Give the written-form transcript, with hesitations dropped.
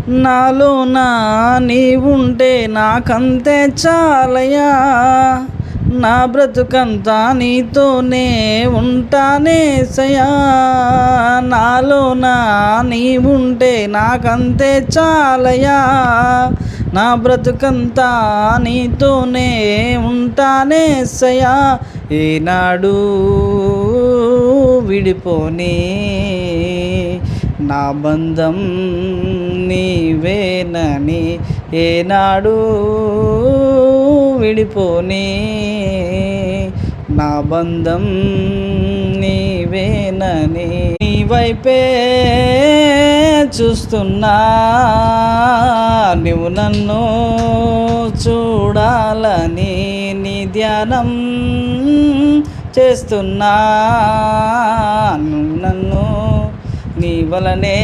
నాలోన నీవుంటే నాకంతే చాలయా, నా బ్రతుకంతా నీతోనే ఉంటానేసయా. నాలోన నీవుంటే నాకంతే చాలయా, నా బ్రతుకంతా నీతోనే ఉంటానేసయా. ఏనాడు విడిపోని నా బంధం నీవేనని, ఏనాడు విడిపోని నా బంధం నీవేనని. నీ వైపే చూస్తున్నా, నువ్వు నన్ను చూడాలని నీ ధ్యానం చేస్తున్నా. నువ్వు నన్ను నీ వలనే